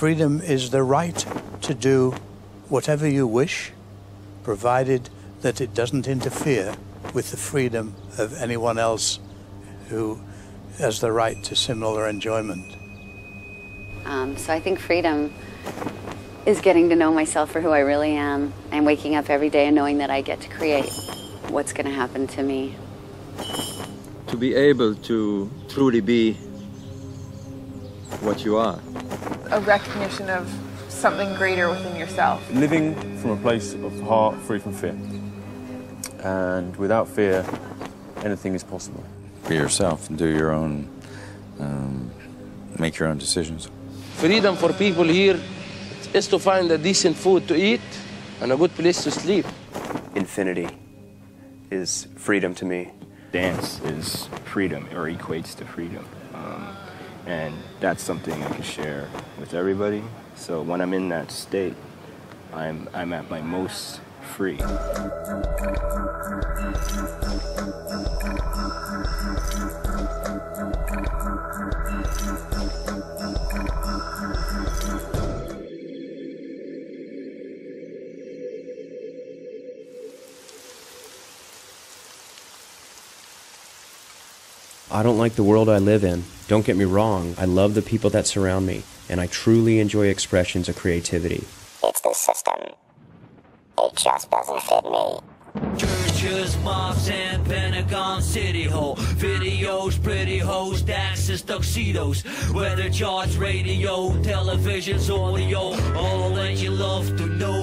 Freedom is the right to do whatever you wish, provided that it doesn't interfere with the freedom of anyone else who has the right to similar enjoyment. So I think freedom is getting to know myself for who I really am and waking up every day and knowing that I get to create what's going to happen to me. To be able to truly be what you are. A recognition of something greater within yourself. Living from a place of the heart, free from fear. And without fear, anything is possible. Be yourself and do your own, make your own decisions. Freedom for people here is to find a decent food to eat and a good place to sleep. Infinity is freedom to me. Dance is freedom, or equates to freedom. And that's something I can share with everybody. So when I'm in that state, I'm at my most free. I don't like the world I live in. Don't get me wrong, I love the people that surround me, and I truly enjoy expressions of creativity. It's the system. It just doesn't fit me. Churches, mosques, and Pentagon City Hall. Videos, pretty hoes, dances, tuxedos. Weather charts, radio, television's audio. All that you love to know.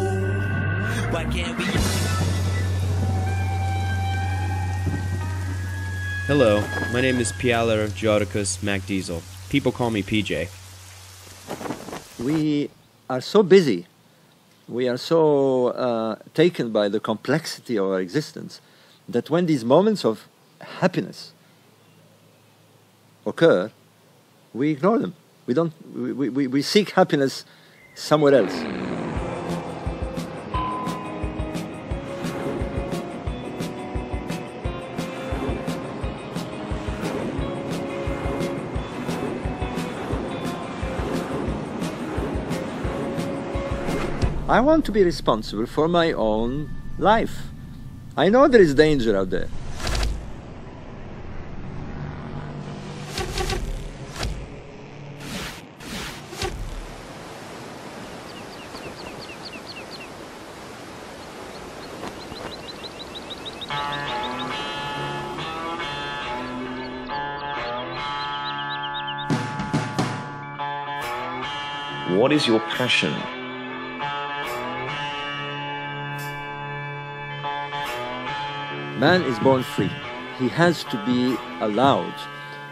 Why can't we... Hello, my name is Pialer Georgicus MacDiesel. People call me PJ. We are so busy, we are so taken by the complexity of our existence, that when these moments of happiness occur, we ignore them. We seek happiness somewhere else. I want to be responsible for my own life. I know there is danger out there. What is your passion? Man is born free. He has to be allowed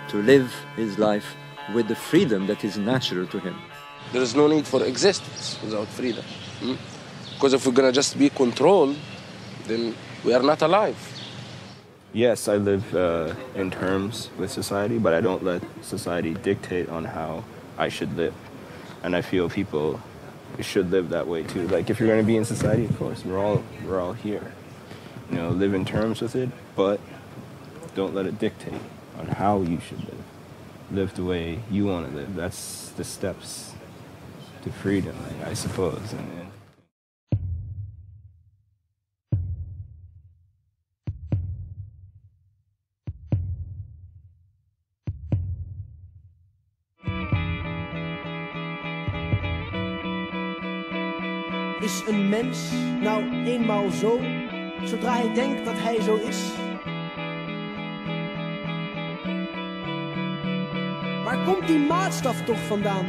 to live his life with the freedom that is natural to him. There is no need for existence without freedom. Because if we're going to just be controlled, then we are not alive. Yes, I live in terms with society, but I don't let society dictate on how I should live. And I feel people should live that way too. Like if you're going to be in society, of course, we're all here. You know, live in terms with it, but don't let it dictate on how you should live. Live the way you want to live. That's the steps to freedom, I suppose. Is een mens nou eenmaal zo, zodra hij denkt dat hij zo is? Waar komt die maatstaf toch vandaan?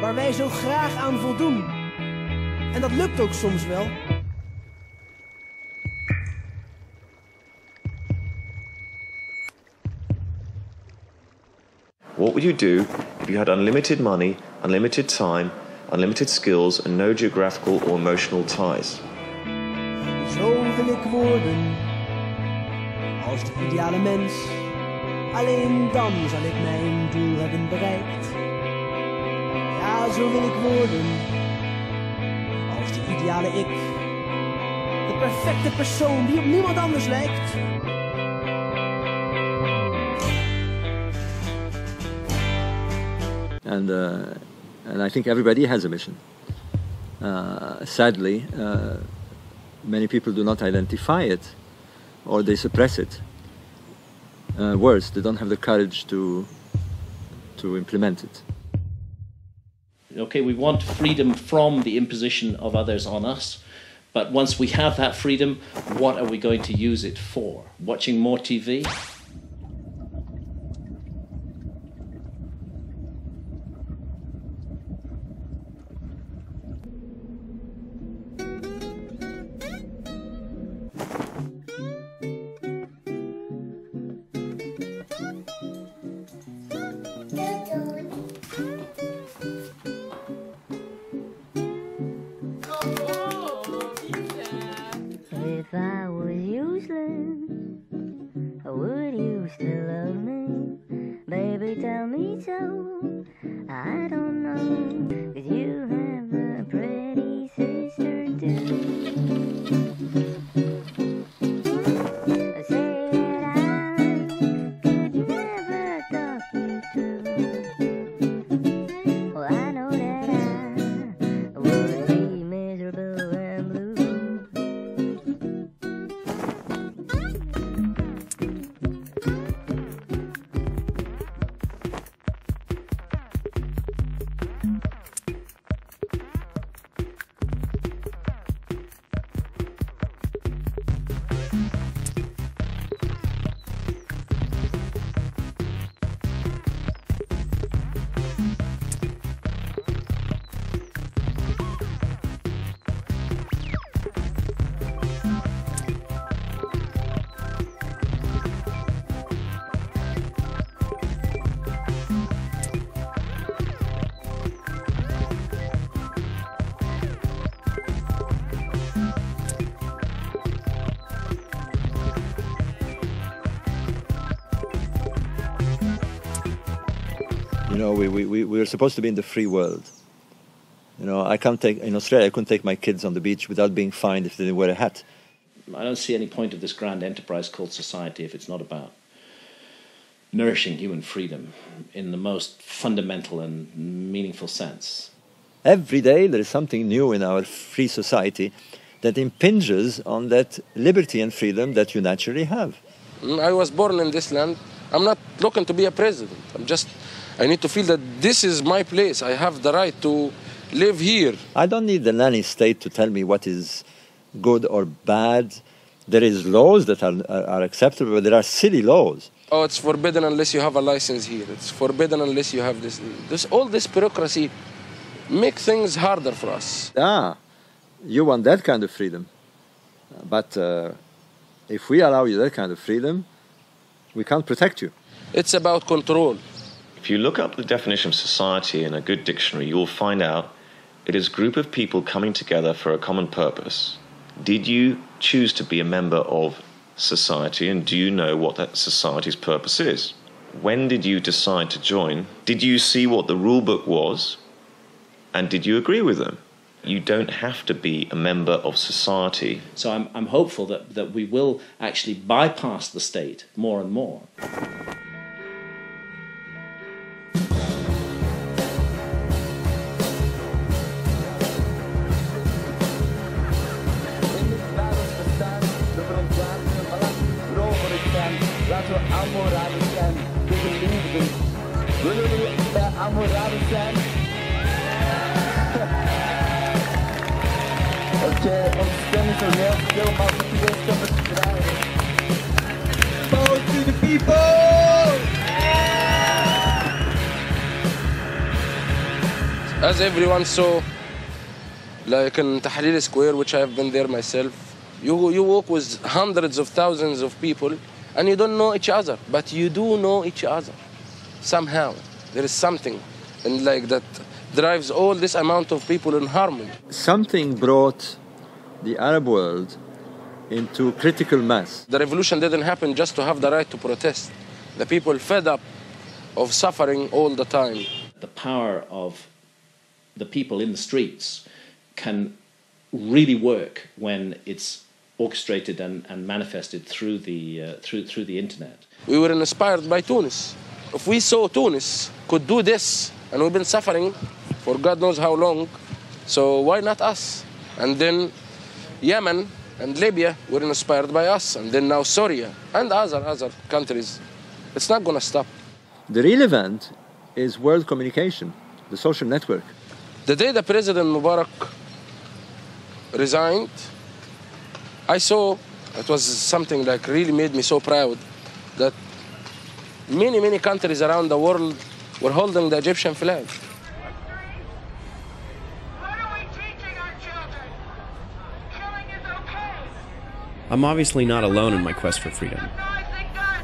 Waar wij zo graag aan voldoen. En dat lukt ook soms wel. What would you do if you had unlimited money, unlimited time, unlimited skills and no geographical or emotional ties? Zo wil ik worden, als de ideale mens. Alleen dan zal ik mijn doel hebben bereikt. Ja, zo wil ik worden, als de ideale ik. De perfecte persoon die op niemand anders lijkt. And And I think everybody has a mission. Sadly, many people do not identify it, or they suppress it. Worse, they don't have the courage to implement it. Okay, we want freedom from the imposition of others on us, but once we have that freedom, what are we going to use it for? Watching more TV? If I was useless, would you still love me? Baby, tell me so. I don't know, 'cause you have a pretty sister too. I say that I could never talk you through. Well, I know that I would be miserable and blue. You know, we were supposed to be in the free world. You know, in Australia, I couldn't take my kids on the beach without being fined if they didn't wear a hat. I don't see any point of this grand enterprise called society if it's not about nourishing human freedom in the most fundamental and meaningful sense. Every day there is something new in our free society that impinges on that liberty and freedom that you naturally have. I was born in this land. I'm not looking to be a president. I need to feel that this is my place. I have the right to live here. I don't need the nanny state to tell me what is good or bad. There is laws that are acceptable, but there are silly laws. Oh, it's forbidden unless you have a license here. It's forbidden unless you have this. All this bureaucracy makes things harder for us. You want that kind of freedom. But if we allow you that kind of freedom, we can't protect you. It's about control. If you look up the definition of society in a good dictionary, you will find out it is a group of people coming together for a common purpose. Did you choose to be a member of society, and do you know what that society's purpose is? When did you decide to join? Did you see what the rule book was, and did you agree with them? You don't have to be a member of society. So I'm hopeful that we will actually bypass the state more and more. Power to the people! As everyone saw, like in Tahrir Square, which I have been there myself, you walk with hundreds of thousands of people and you don't know each other, but you do know each other. Somehow, there is something and like that drives all this amount of people in harmony. Something brought the Arab world into critical mass. The revolution didn't happen just to have the right to protest. The people fed up of suffering all the time. The power of the people in the streets can really work when it's orchestrated and manifested through the internet. We were inspired by Tunis. If we saw Tunis could do this, and we've been suffering for God knows how long. So why not us? And then Yemen and Libya were inspired by us, and then now Syria and other countries. It's not going to stop. The real event is world communication, the social network. The day the President Mubarak resigned, I saw, it was something like really made me so proud that many countries around the world were holding the Egyptian flag. I'm obviously not alone in my quest for freedom.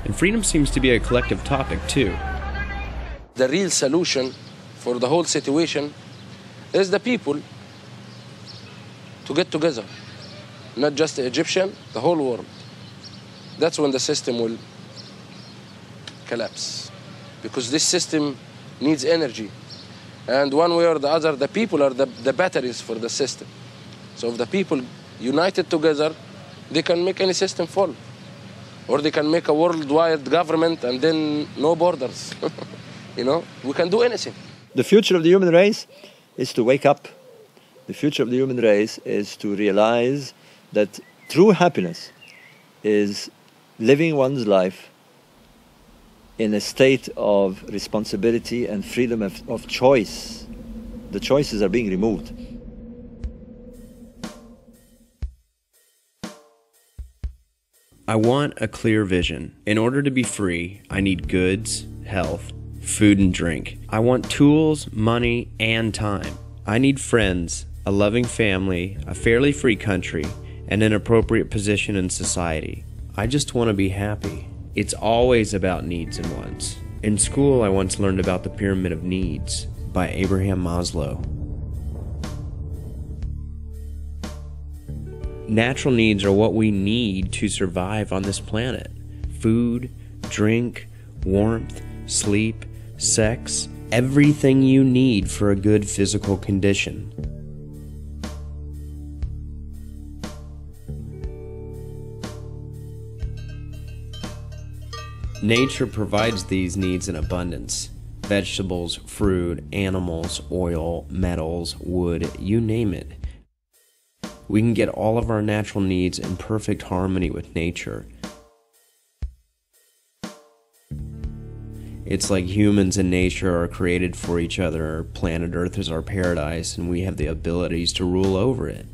And freedom seems to be a collective topic, too. The real solution for the whole situation is the people to get together. Not just the Egyptian, the whole world. That's when the system will collapse. Because this system needs energy. And one way or the other, the people are the batteries for the system. So if the people united together, they can make any system fall. Or they can make a worldwide government and then no borders. You know, we can do anything. The future of the human race is to wake up. The future of the human race is to realize that true happiness is living one's life in a state of responsibility and freedom of choice. The choices are being removed. I want a clear vision. In order to be free, I need goods, health, food and drink. I want tools, money, and time. I need friends, a loving family, a fairly free country, and an appropriate position in society. I just want to be happy. It's always about needs and wants. In school, I once learned about the Pyramid of Needs by Abraham Maslow. Natural needs are what we need to survive on this planet. Food, drink, warmth, sleep, sex, everything you need for a good physical condition. Nature provides these needs in abundance. Vegetables, fruit, animals, oil, metals, wood, you name it. We can get all of our natural needs in perfect harmony with nature. It's like humans and nature are created for each other. Planet Earth is our paradise, and we have the abilities to rule over it.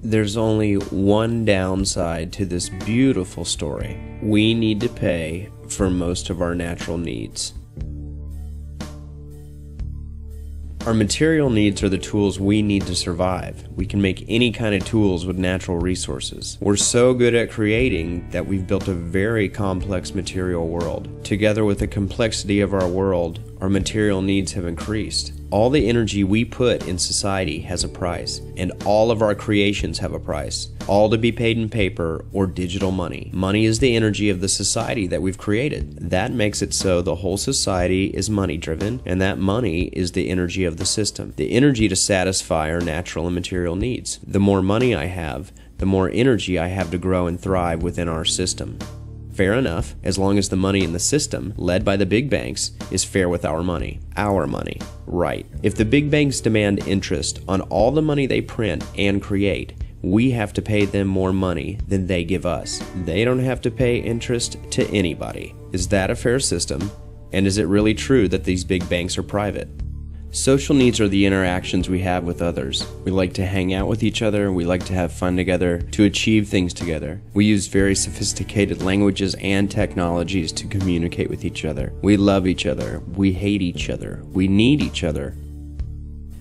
There's only one downside to this beautiful story. We need to pay for most of our natural needs. Our material needs are the tools we need to survive. We can make any kind of tools with natural resources. We're so good at creating that we've built a very complex material world. Together with the complexity of our world, our material needs have increased. All the energy we put in society has a price, and all of our creations have a price, all to be paid in paper or digital money. Money is the energy of the society that we've created. That makes it so the whole society is money-driven, and that money is the energy of the system, the energy to satisfy our natural and material needs. The more money I have, the more energy I have to grow and thrive within our system. Fair enough, as long as the money in the system, led by the big banks, is fair with our money. Our money. Right. If the big banks demand interest on all the money they print and create, we have to pay them more money than they give us. They don't have to pay interest to anybody. Is that a fair system? And is it really true that these big banks are private? Social needs are the interactions we have with others. We like to hang out with each other, we like to have fun together, to achieve things together. We use very sophisticated languages and technologies to communicate with each other. We love each other, we hate each other, we need each other.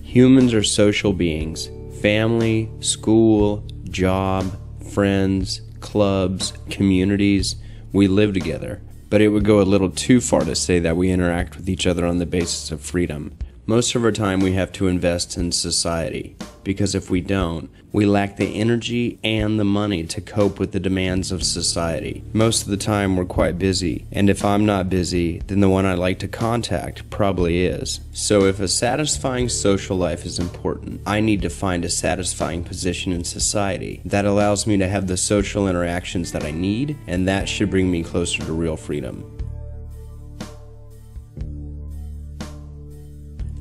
Humans are social beings. Family, school, job, friends, clubs, communities, we live together. But it would go a little too far to say that we interact with each other on the basis of freedom. Most of our time we have to invest in society, because if we don't, we lack the energy and the money to cope with the demands of society. Most of the time we're quite busy, and if I'm not busy, then the one I like to contact probably is. So if a satisfying social life is important, I need to find a satisfying position in society that allows me to have the social interactions that I need, and that should bring me closer to real freedom.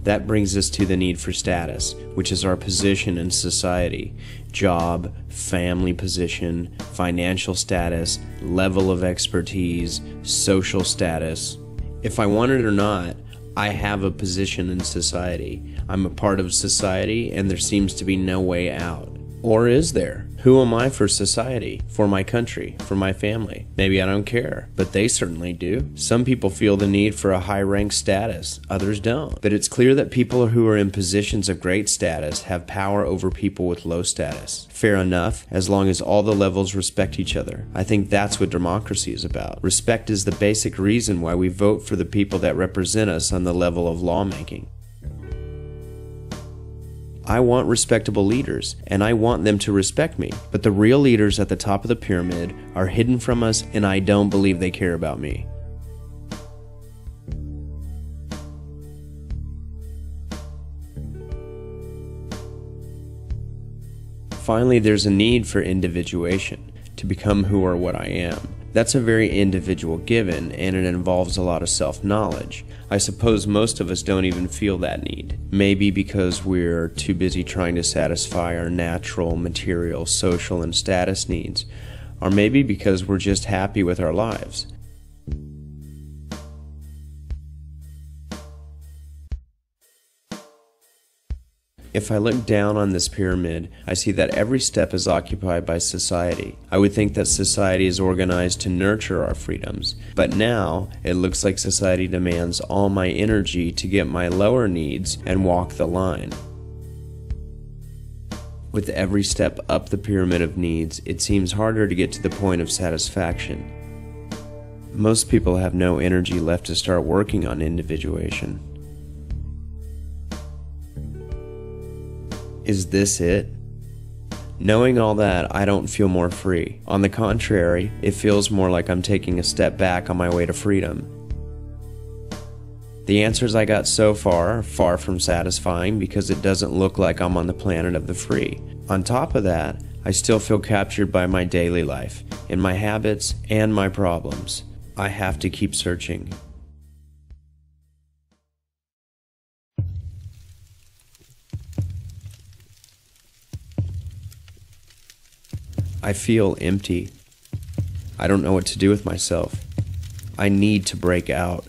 That brings us to the need for status, which is our position in society. Job, family position, financial status, level of expertise, social status. If I want it or not, I have a position in society. I'm a part of society, and there seems to be no way out. Or is there? Who am I for society, for my country, for my family? Maybe I don't care, but they certainly do. Some people feel the need for a high-rank status, others don't. But it's clear that people who are in positions of great status have power over people with low status. Fair enough, as long as all the levels respect each other. I think that's what democracy is about. Respect is the basic reason why we vote for the people that represent us on the level of lawmaking. I want respectable leaders, and I want them to respect me. But the real leaders at the top of the pyramid are hidden from us, and I don't believe they care about me. Finally, there's a need for individuation, to become who or what I am. That's a very individual given, and it involves a lot of self-knowledge. I suppose most of us don't even feel that need. Maybe because we're too busy trying to satisfy our natural, material, social, and status needs. Or maybe because we're just happy with our lives. If I look down on this pyramid, I see that every step is occupied by society. I would think that society is organized to nurture our freedoms, but now it looks like society demands all my energy to get my lower needs and walk the line. With every step up the pyramid of needs, it seems harder to get to the point of satisfaction. Most people have no energy left to start working on individuation. Is this it? Knowing all that, I don't feel more free. On the contrary, it feels more like I'm taking a step back on my way to freedom. The answers I got so far are far from satisfying because it doesn't look like I'm on the planet of the free. On top of that, I still feel captured by my daily life, in my habits and my problems. I have to keep searching. I feel empty. I don't know what to do with myself. I need to break out.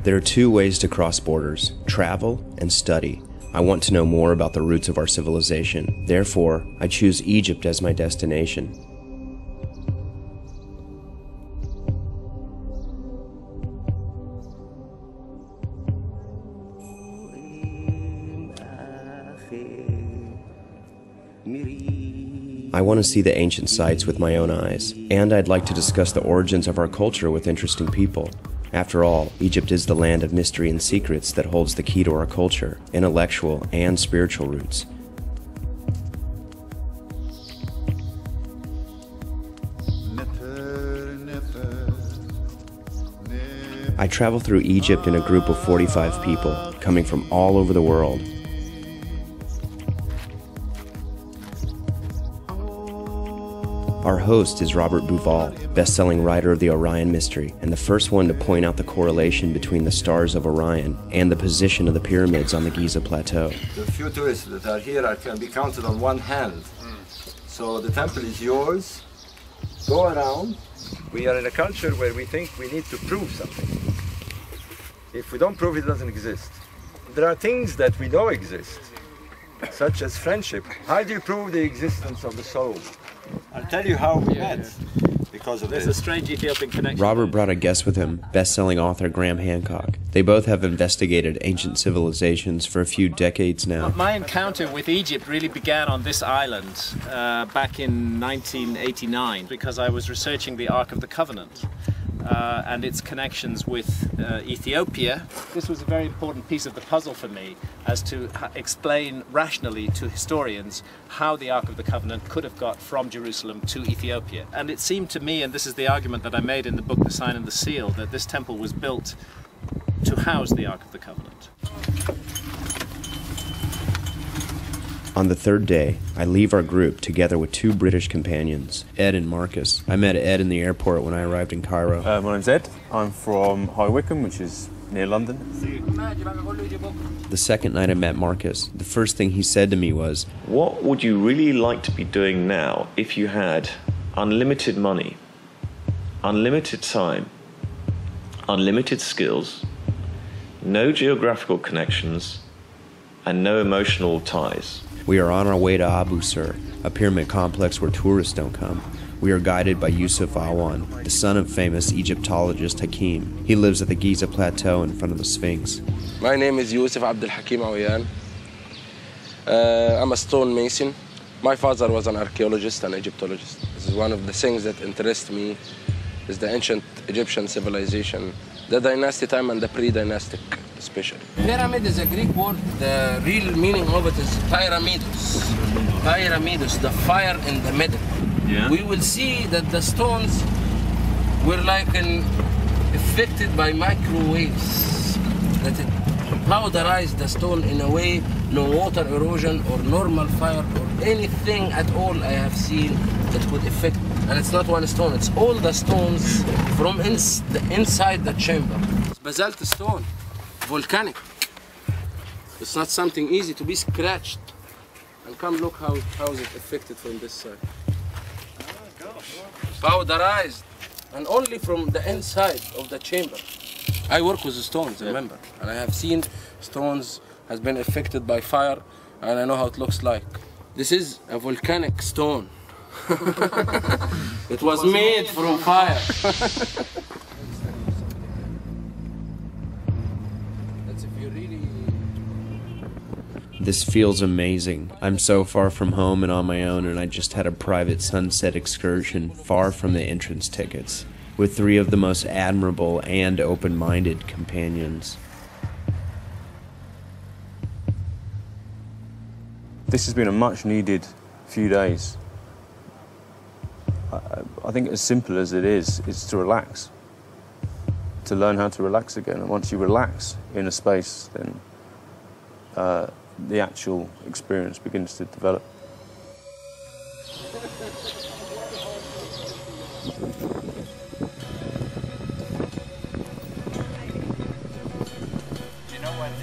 There are two ways to cross borders: travel and study. I want to know more about the roots of our civilization. Therefore, I choose Egypt as my destination. I want to see the ancient sites with my own eyes, and I'd like to discuss the origins of our culture with interesting people. After all, Egypt is the land of mystery and secrets that holds the key to our culture, intellectual and spiritual roots. I travel through Egypt in a group of 45 people, coming from all over the world. Our host is Robert Bouval, best-selling writer of the Orion Mystery, and the first one to point out the correlation between the stars of Orion and the position of the pyramids on the Giza Plateau. The few tourists that are here can be counted on one hand. So the temple is yours. Go around. We are in a culture where we think we need to prove something. If we don't prove it, it doesn't exist. There are things that we know exist, such as friendship. How do you prove the existence of the soul? I'll tell you how we met because of this. There's a strange Ethiopian connection. Robert brought a guest with him, best-selling author Graham Hancock. They both have investigated ancient civilizations for a few decades now. My encounter with Egypt really began on this island back in 1989 because I was researching the Ark of the Covenant and its connections with Ethiopia. This was a very important piece of the puzzle for me as to explain rationally to historians how the Ark of the Covenant could have got from Jerusalem to Ethiopia. And it seemed to me, and this is the argument that I made in the book The Sign and the Seal, that this temple was built to house the Ark of the Covenant. On the third day, I leave our group together with two British companions, Ed and Marcus. I met Ed in the airport when I arrived in Cairo. My name's Ed. I'm from High Wycombe, which is near London. The second night I met Marcus, the first thing he said to me was, "What would you really like to be doing now if you had unlimited money, unlimited time, unlimited skills, no geographical connections, and no emotional ties?" We are on our way to Abu Sir, a pyramid complex where tourists don't come. We are guided by Yusuf Awan, the son of famous Egyptologist Hakim. He lives at the Giza Plateau in front of the Sphinx. My name is Yusuf Abdul Hakim Awan. I'm a stone mason. My father was an archaeologist and Egyptologist. This is one of the things that interest me, is the ancient Egyptian civilization, the dynasty time and the pre-dynastic especially. Pyramid is a Greek word. The real meaning of it is pyramidos. Pyramidos, the fire in the middle. Yeah. We will see that the stones were like affected by microwaves, that it powderized the stone in a way no water erosion or normal fire or anything at all I have seen that could affect. And it's not one stone, it's all the stones from inside the chamber. It's basalt stone, volcanic. It's not something easy to be scratched. And come look how is it affected from this side. Powderized, and only from the inside of the chamber. I work with the stones, remember, and I have seen stones has been affected by fire, and I know how it looks like. This is a volcanic stone. It was made from fire. That's if you really... This feels amazing. I'm so far from home and on my own, and I just had a private sunset excursion far from the entrance tickets, with three of the most admirable and open-minded companions. This has been a much-needed few days. I think as simple as it is to relax, to learn how to relax again. And once you relax in a space, then the actual experience begins to develop.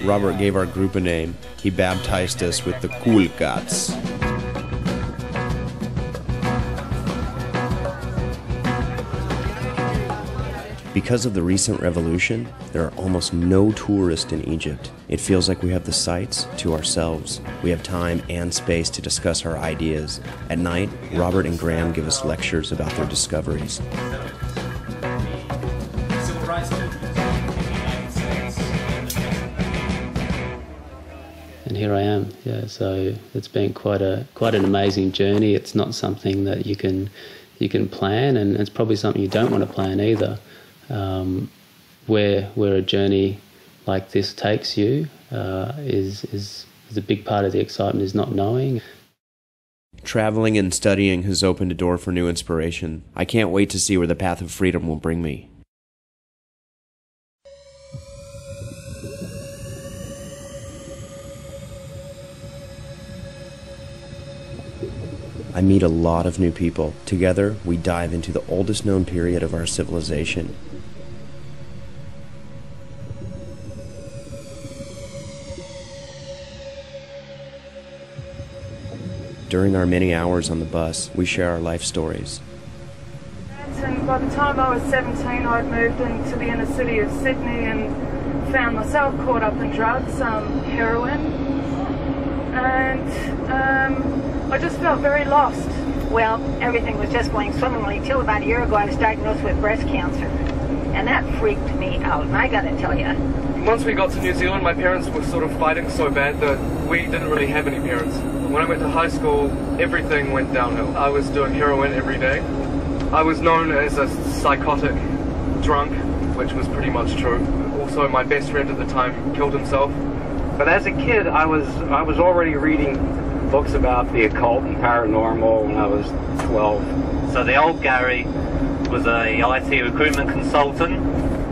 Robert gave our group a name. He baptized us with the Cool Cats. Because of the recent revolution, there are almost no tourists in Egypt. It feels like we have the sights to ourselves. We have time and space to discuss our ideas. At night, Robert and Graham give us lectures about their discoveries. And here I am. Yeah, so it's been quite an amazing journey. It's not something that you can plan, and it's probably something you don't want to plan either. Where a journey like this takes you is a big part of the excitement, is not knowing. Traveling and studying has opened a door for new inspiration. I can't wait to see where the path of freedom will bring me. I meet a lot of new people. Together, we dive into the oldest known period of our civilization. During our many hours on the bus, we share our life stories. And by the time I was 17, I'd moved into the inner city of Sydney and found myself caught up in drugs, heroin, and I just felt very lost. Well, everything was just going swimmingly till about a year ago I was diagnosed with breast cancer, and that freaked me out, and I gotta tell you. Once we got to New Zealand, my parents were sort of fighting so bad that we didn't really have any parents. When I went to high school, everything went downhill. I was doing heroin every day. I was known as a psychotic drunk, which was pretty much true. Also, my best friend at the time killed himself. But as a kid, I was already reading books about the occult and paranormal when I was 12. So the old Gary was a IT recruitment consultant,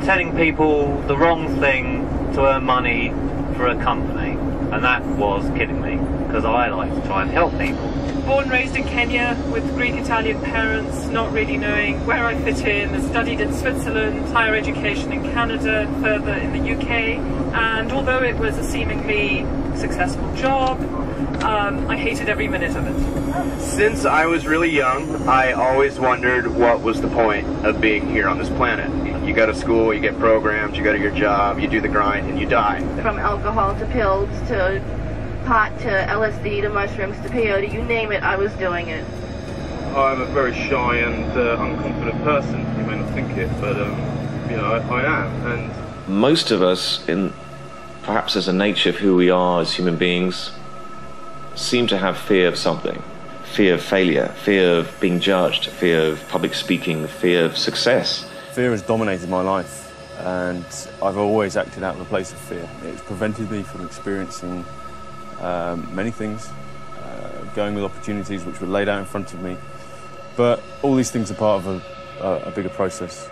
telling people the wrong thing to earn money for a company, and that was kidding me. because I like to try and help people. Born and raised in Kenya with Greek-Italian parents, not really knowing where I fit in. I studied in Switzerland, higher education in Canada, further in the UK, and although it was a seemingly successful job, I hated every minute of it. Since I was really young, I always wondered what was the point of being here on this planet. You go to school, you get programmed, you go to your job, you do the grind, and you die. From alcohol to pills to pot to LSD to mushrooms to peyote, you name it, I was doing it. I'm a very shy and unconfident person. You may not think it, but you know, I am. And most of us, perhaps as a nature of who we are as human beings, seem to have fear of something. Fear of failure, fear of being judged, fear of public speaking, fear of success. Fear has dominated my life, and I've always acted out of a place of fear. It's prevented me from experiencing many things, going with opportunities which were laid out in front of me. But all these things are part of a bigger process.